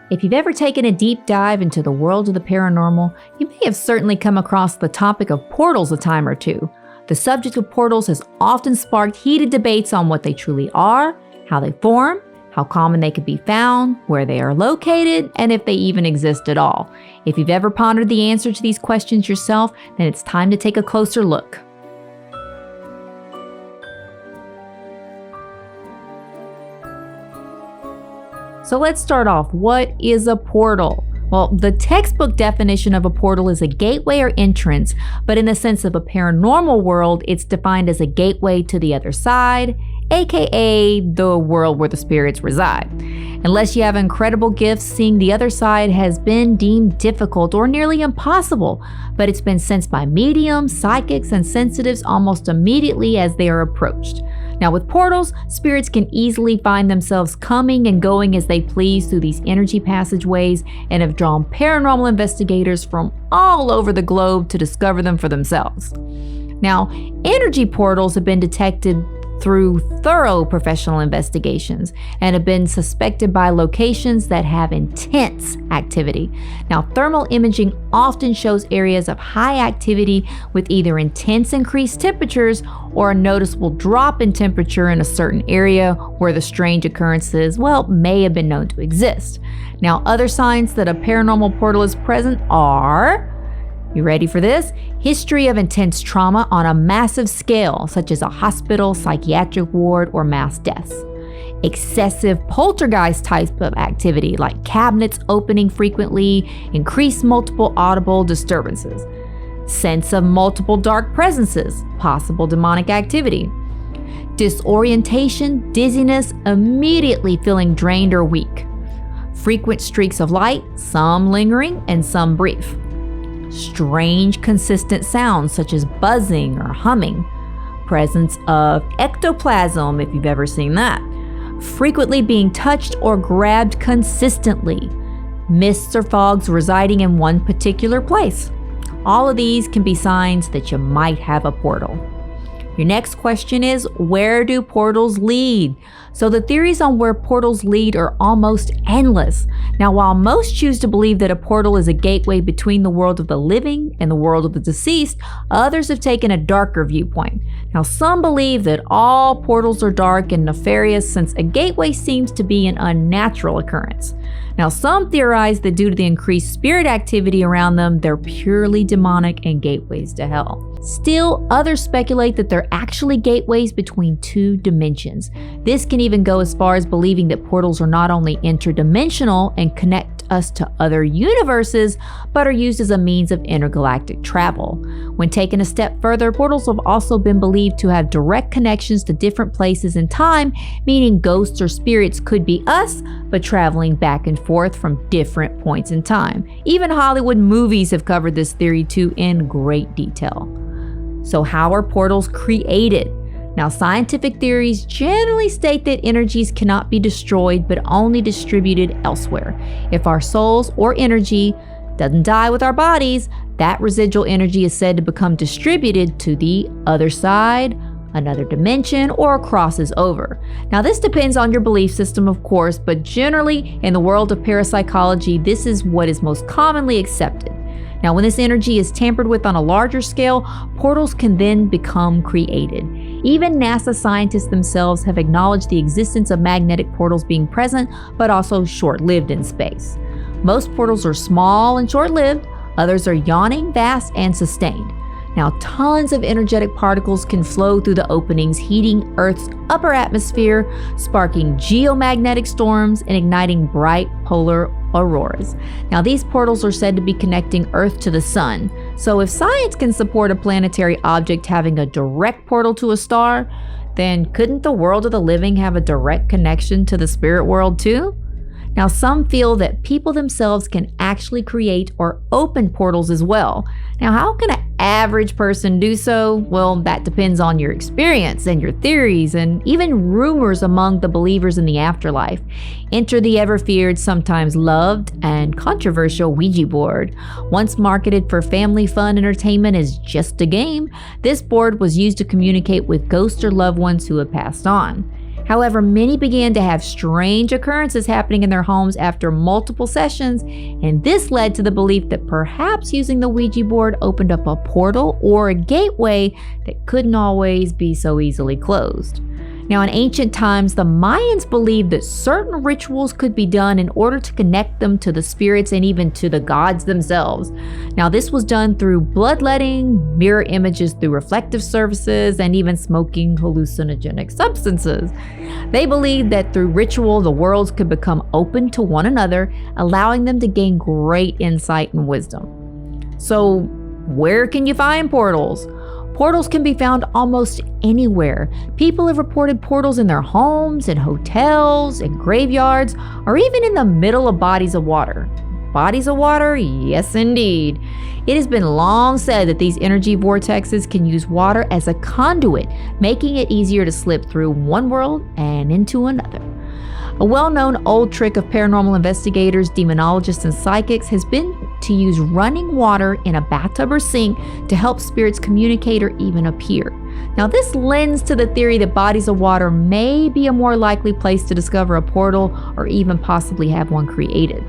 If you've ever taken a deep dive into the world of the paranormal, you may have certainly come across the topic of portals a time or two. The subject of portals has often sparked heated debates on what they truly are, how they form, how common they could be found, where they are located, and if they even exist at all. If you've ever pondered the answer to these questions yourself, then it's time to take a closer look. So let's start off. What is a portal? Well, the textbook definition of a portal is a gateway or entrance, but in the sense of a paranormal world, it's defined as a gateway to the other side, aka the world where the spirits reside. Unless you have incredible gifts, seeing the other side has been deemed difficult or nearly impossible, but it's been sensed by mediums, psychics, and sensitives almost immediately as they are approached. Now with portals, spirits can easily find themselves coming and going as they please through these energy passageways and have drawn paranormal investigators from all over the globe to discover them for themselves. Now, energy portals have been detected through thorough professional investigations and have been suspected by locations that have intense activity. Now, thermal imaging often shows areas of high activity with either intense increased temperatures or a noticeable drop in temperature in a certain area where the strange occurrences, may have been known to exist. Now, other signs that a paranormal portal is present are, you ready for this? History of intense trauma on a massive scale, such as a hospital, psychiatric ward, or mass deaths. Excessive poltergeist type of activity, like cabinets opening frequently, increased multiple audible disturbances. Sense of multiple dark presences, possible demonic activity. Disorientation, dizziness, immediately feeling drained or weak. Frequent streaks of light, some lingering and some brief. Strange, consistent sounds such as buzzing or humming. Presence of ectoplasm, if you've ever seen that. Frequently being touched or grabbed consistently. Mists or fogs residing in one particular place. All of these can be signs that you might have a portal. Your next question is, where do portals lead? So the theories on where portals lead are almost endless. Now, while most choose to believe that a portal is a gateway between the world of the living and the world of the deceased, others have taken a darker viewpoint. Now, some believe that all portals are dark and nefarious since a gateway seems to be an unnatural occurrence. Now, some theorize that due to the increased spirit activity around them, they're purely demonic and gateways to hell. Still, others speculate that they're actually gateways between two dimensions. This can even go as far as believing that portals are not only interdimensional and connect us to other universes, but are used as a means of intergalactic travel. When taken a step further, portals have also been believed to have direct connections to different places in time, meaning ghosts or spirits could be us, but traveling back and forth from different points in time. Even Hollywood movies have covered this theory too in great detail. So how are portals created? Now, scientific theories generally state that energies cannot be destroyed, but only distributed elsewhere. If our souls or energy doesn't die with our bodies, that residual energy is said to become distributed to the other side, another dimension, or crosses over. Now, this depends on your belief system, of course, but generally in the world of parapsychology, this is what is most commonly accepted. Now, when this energy is tampered with on a larger scale, portals can then become created. Even NASA scientists themselves have acknowledged the existence of magnetic portals being present, but also short-lived in space. Most portals are small and short-lived, others are yawning, vast, and sustained. Now, tons of energetic particles can flow through the openings, heating Earth's upper atmosphere, sparking geomagnetic storms, and igniting bright polar auroras. Now, these portals are said to be connecting Earth to the sun. So if science can support a planetary object having a direct portal to a star, then couldn't the world of the living have a direct connection to the spirit world too? Now, some feel that people themselves can actually create or open portals as well. Now, how can an average person do so? Well, that depends on your experience and your theories and even rumors among the believers in the afterlife. Enter the ever-feared, sometimes loved, and controversial Ouija board. Once marketed for family fun entertainment as just a game, this board was used to communicate with ghosts or loved ones who had passed on. However, many began to have strange occurrences happening in their homes after multiple sessions, and this led to the belief that perhaps using the Ouija board opened up a portal or a gateway that couldn't always be so easily closed. Now, in ancient times, the Mayans believed that certain rituals could be done in order to connect them to the spirits and even to the gods themselves. Now, this was done through bloodletting, mirror images through reflective surfaces, and even smoking hallucinogenic substances. They believed that through ritual, the worlds could become open to one another, allowing them to gain great insight and wisdom. So, where can you find portals? Portals can be found almost anywhere. People have reported portals in their homes, in hotels, in graveyards, or even in the middle of bodies of water. Bodies of water? Yes, indeed. It has been long said that these energy vortexes can use water as a conduit, making it easier to slip through one world and into another. A well-known old trick of paranormal investigators, demonologists, and psychics has been to use running water in a bathtub or sink to help spirits communicate or even appear. Now, this lends to the theory that bodies of water may be a more likely place to discover a portal or even possibly have one created.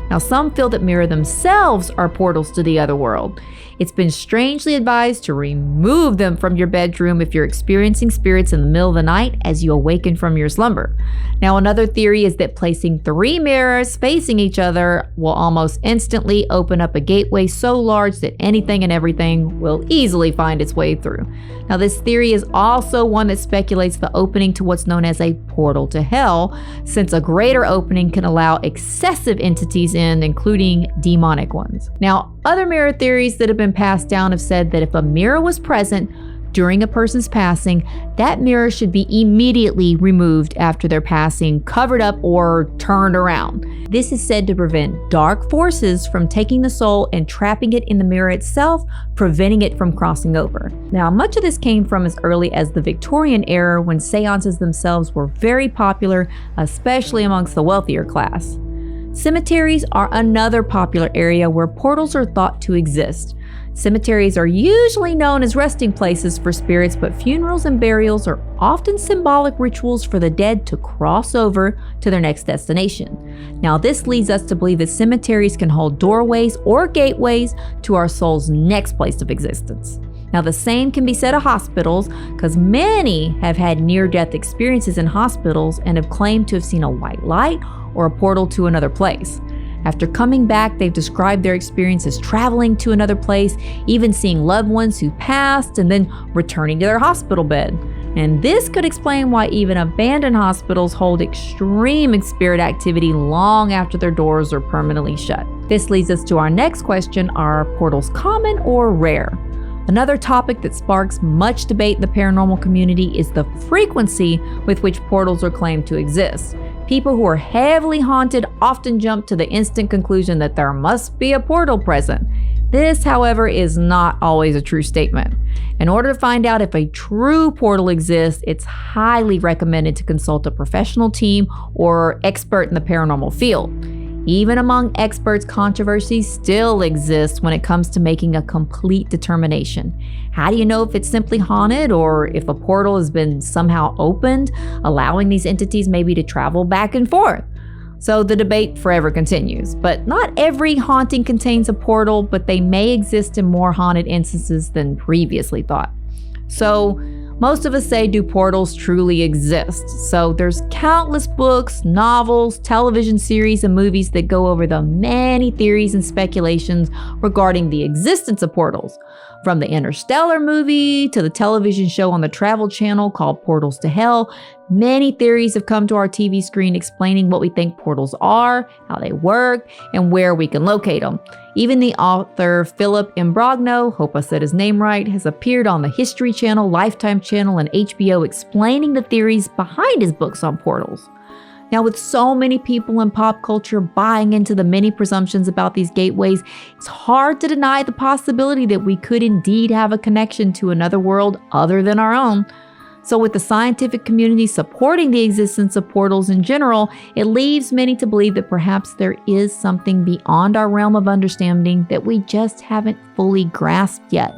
Now, some feel that mirrors themselves are portals to the other world. It's been strangely advised to remove them from your bedroom if you're experiencing spirits in the middle of the night as you awaken from your slumber. Now, another theory is that placing 3 mirrors facing each other will almost instantly open up a gateway so large that anything and everything will easily find its way through. Now, this theory is also one that speculates the opening to what's known as a portal to hell, since a greater opening can allow excessive entities in, including demonic ones. Now, other mirror theories that have been passed down have said that if a mirror was present during a person's passing, that mirror should be immediately removed after their passing, covered up, or turned around. This is said to prevent dark forces from taking the soul and trapping it in the mirror itself, preventing it from crossing over. Now, much of this came from as early as the Victorian era, when seances themselves were very popular, especially amongst the wealthier class. Cemeteries are another popular area where portals are thought to exist. Cemeteries are usually known as resting places for spirits, but funerals and burials are often symbolic rituals for the dead to cross over to their next destination. Now, this leads us to believe that cemeteries can hold doorways or gateways to our soul's next place of existence. Now, the same can be said of hospitals, because many have had near-death experiences in hospitals and have claimed to have seen a white light or a portal to another place. After coming back, they've described their experience as traveling to another place, even seeing loved ones who passed, and then returning to their hospital bed. And this could explain why even abandoned hospitals hold extreme spirit activity long after their doors are permanently shut. This leads us to our next question: are portals common or rare? Another topic that sparks much debate in the paranormal community is the frequency with which portals are claimed to exist. People who are heavily haunted often jump to the instant conclusion that there must be a portal present. This, however, is not always a true statement. In order to find out if a true portal exists, it's highly recommended to consult a professional team or expert in the paranormal field. Even among experts, controversy still exists when it comes to making a complete determination. How do you know if it's simply haunted or if a portal has been somehow opened, allowing these entities maybe to travel back and forth? So the debate forever continues. But not every haunting contains a portal, but they may exist in more haunted instances than previously thought. So most of us say, do portals truly exist? So there's countless books, novels, television series, and movies that go over the many theories and speculations regarding the existence of portals. From the Interstellar movie to the television show on the Travel Channel called Portals to Hell, many theories have come to our TV screen explaining what we think portals are, how they work, and where we can locate them. Even the author 𝗨𝗶𝗵𝘀𝗁, hope I said his name right, has appeared on the History Channel, Lifetime Channel, and HBO explaining the theories behind his books on portals. Now, with so many people in pop culture buying into the many presumptions about these gateways, it's hard to deny the possibility that we could indeed have a connection to another world other than our own. So with the scientific community supporting the existence of portals in general, it leaves many to believe that perhaps there is something beyond our realm of understanding that we just haven't fully grasped yet.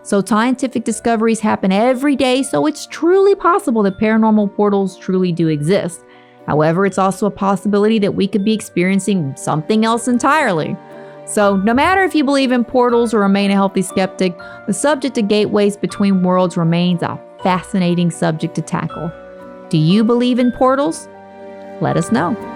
So scientific discoveries happen every day, so it's truly possible that paranormal portals truly do exist. However, it's also a possibility that we could be experiencing something else entirely. So no matter if you believe in portals or remain a healthy skeptic, the subject of gateways between worlds remains a fascinating subject to tackle. Do you believe in portals? Let us know.